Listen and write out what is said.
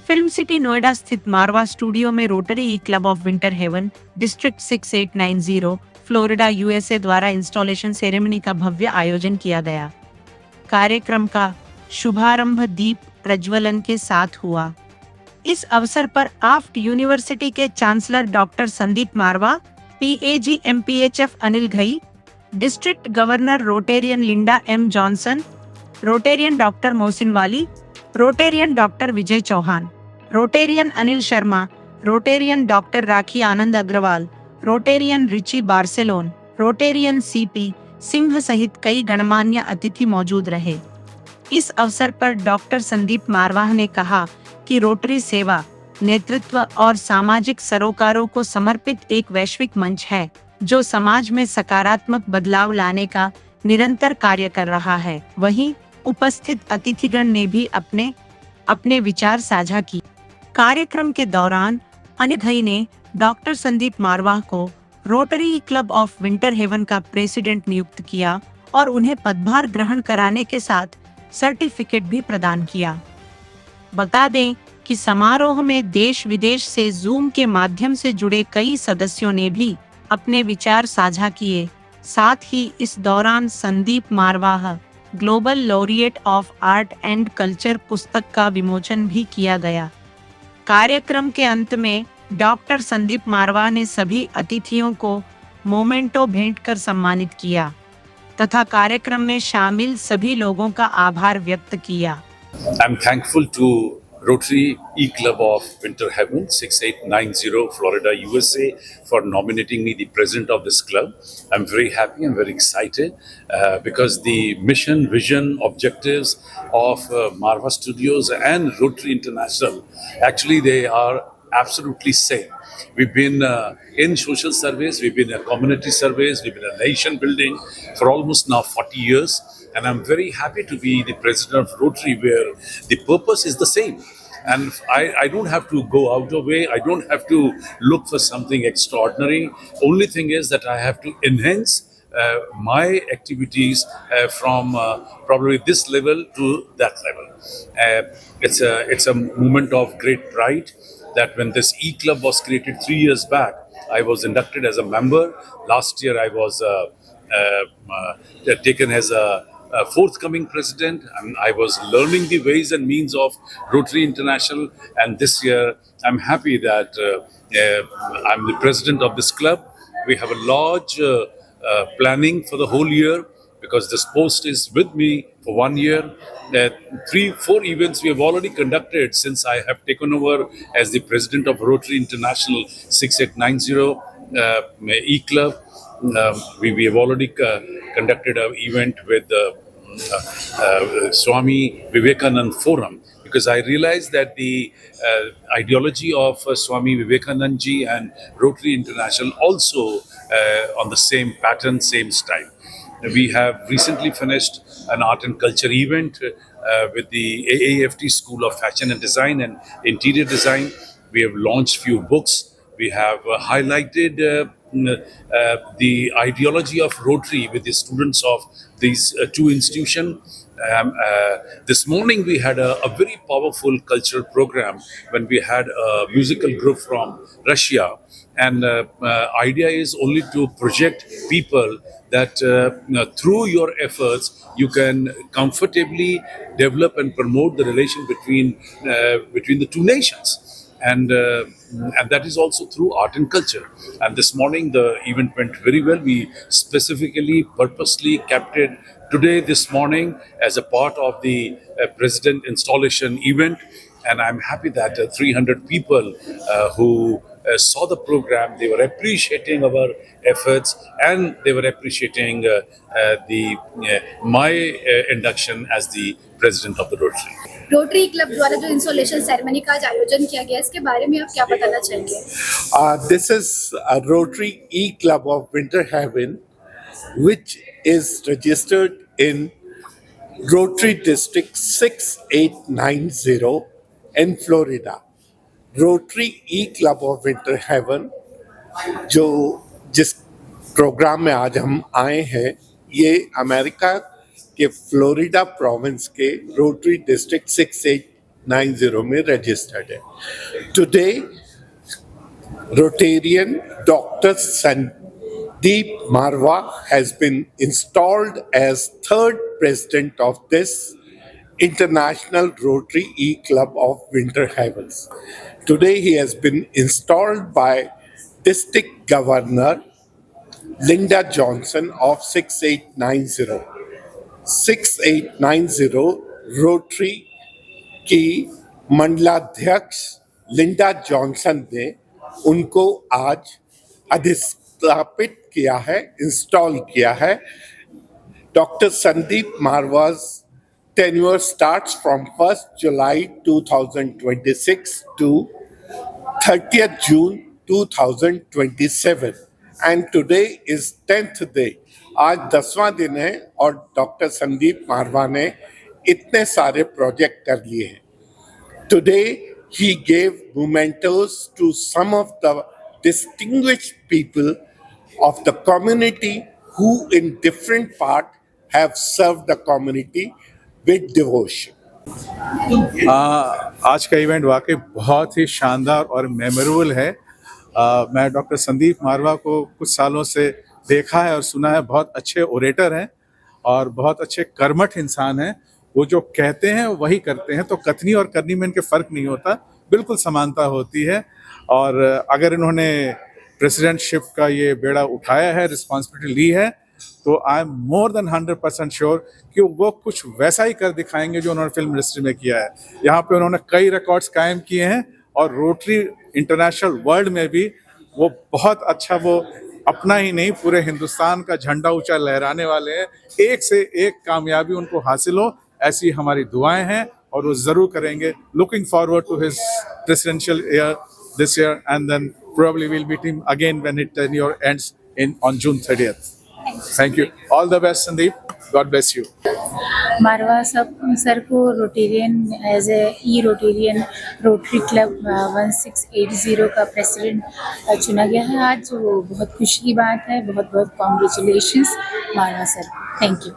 Film city Noida स्थित मारवा studio में rotary E club of Winter haven district 6890 Florida USA द्वारा installation ceremony का भव्य आयोजन किया गया। कार्यक्रम का शुभारंभ दीप प्रज्वलन के साथ हुआ। इस अवसर पर आफ्ट यूनिवर्सिटी के chancellor doctor Sandeep Marwa, PAG MPHF Anil Ghai, district governor Rotarian Linda M Johnson, Rotarian doctor Mohsin Wali, Rotarian doctor Vijay Chauhan, Rotarian Anil Sharma, Rotarian doctor Rakhi Anand Agarwal, Rotarian Richie Barcelon, Rotarian CP Singh सहित कई गणमान्य अतिथि मौजूद रहे। इस अवसर पर डॉक्टर संदीप मारवा ने कहा कि रोटरी सेवा, नेतृत्व और सामाजिक सरोकारों को समर्पित एक वैश्विक मंच है जो समाज में सकारात्मक बदलाव लाने का निरंतर कार्य कर रहा है। वहीं उपस्थित अतिथिगण ने भी अपने अपने विचार साझा किए। कार्यक्रम के दौरान अनिल घई ने डॉक्टर संदीप मारवा को Rotary club of Winter Haven का प्रेसिडेंट नियुक्त किया और उन्हें पदभार ग्रहण कराने के साथ सर्टिफिकेट भी प्रदान किया। बता दें कि समारोह में देश विदेश से जूम के माध्यम से जुड़े कई सदस्यों ने भी अपने विचार साझा किए। साथ ही इस दौरान Sandeep Marwa global laureate of art and culture पुस्तक का विमोचन भी किया गया। कार्यक्रम के अंत में डॉक्टर संदीप मारवा ने सभी अतिथियों को मोमेंटो भेंट कर सम्मानित किया तथा कार्यक्रम में शामिल सभी लोगों का आभार व्यक्त किया। I'm thankful to Rotary E Club of Winter Heaven 6890 Florida USA for nominating me the president of this club. I'm very happy and very excited because the mission, vision, objectives of Marva Studios and Rotary International, actually they are absolutely same. We've been in social service, we've been in community service, we've been in nation building for almost now 40 years. And I'm very happy to be the president of Rotary, where the purpose is the same. And I don't have to go out of way. I don't have to look for something extraordinary. Only thing is that I have to enhance my activities from probably this level to that level. It's a moment of great pride that when this E-Club was created 3 years back, I was inducted as a member. Last year I was taken as a forthcoming president, and I was learning the ways and means of Rotary International. And this year, I'm happy that I'm the president of this club. We have a large planning for the whole year because this post is with me for 1 year. 3-4 events we have already conducted since I have taken over as the president of Rotary International 6890 E-Club. We have already conducted an event with Swami Vivekanand Forum, because I realized that the ideology of Swami Vivekanand ji and Rotary International also on the same pattern, same style. We have recently finished an art and culture event with the AAFT School of Fashion and Design and Interior Design. We have launched few books. We have highlighted the ideology of Rotary with the students of these two institutions. This morning we had a very powerful cultural program when we had a musical group from Russia, and idea is only to project people that through your efforts you can comfortably develop and promote the relation between the two nations. And that is also through art and culture. And this morning the event went very well. We specifically, purposely kept it today, this morning, as a part of the president installation event. And I'm happy that 300 people who saw the program, they were appreciating our efforts, and they were appreciating my induction as the president of the Rotary. Rotary club द्वारा जो installation ceremony का आज आयोजन किया गया, इसके बारे में आप क्या बताना चाहेंगे? This is a Rotary E Club of Winter Heaven, which is registered in Rotary District 6890 in Florida. Rotary E Club of Winter Heaven, जिस प्रोग्राम में आज हम आए हैं, ये अमेरिका के फ्लोरिडा प्रोविंस के रोटरी डिस्ट्रिक्ट 6890 6890 में रजिस्टर्ड है. Today Rotarian Dr. Sandeep Marwa has been installed as third president of this International Rotary E-Club of Winter Havens. Today he has been installed by District Governor Linda Johnson of 6890. 6890 Rotary की मंडलाध्यक्ष Linda Johnson ने उनको आज अधिस्थापित किया है, install किया है. Doctor Sandeep Marwa's tenure starts from 1st July 2026 to 30th June 2027 and today is 10th day. आज 10वां दिन है और डॉक्टर संदीप मारवा ने इतने सारे प्रोजेक्ट कर लिए हैं. Today he gave mementos to some of the distinguished people of the community who in different part have served the community with devotion. आज का इवेंट वाकई बहुत ही शानदार और मेमोरेबल है. मैं डॉक्टर संदीप मारवा को कुछ सालों से देखा है और सुना है. बहुत अच्छे ओरेटर हैं और बहुत अच्छे कर्मठ इंसान हैं. वो जो कहते हैं वही करते हैं, तो कथनी और करनी में इनके फ़र्क नहीं होता, बिल्कुल समानता होती है. और अगर इन्होंने प्रेसिडेंटशिप का ये बेड़ा उठाया है, रिस्पॉन्सिबिलिटी ली है, तो I am more than 100% sure कि वो कुछ वैसा ही कर दिखाएंगे जो उन्होंने फिल्म इंडस्ट्री में किया है. यहाँ पे उन्होंने कई रिकॉर्ड्स कायम किए हैं और रोटरी इंटरनेशनल वर्ल्ड में भी वो बहुत अच्छा, वो अपना ही नहीं पूरे हिंदुस्तान का झंडा ऊंचा लहराने वाले हैं. एक से एक कामयाबी उनको हासिल हो, ऐसी हमारी दुआएं हैं और वो ज़रूर करेंगे. Looking forward to his presidential year this year and then probably we'll meet him again when his tenure ends on June 30th. Thank you. All the best, Sandeep. God bless you. Marwa sir को Rotarian as a Rotarian Rotary club 1680 का president चुना गया है आज. वो बहुत खुशी की बात है. बहुत बहुत congratulations Marwah sir. Thank you.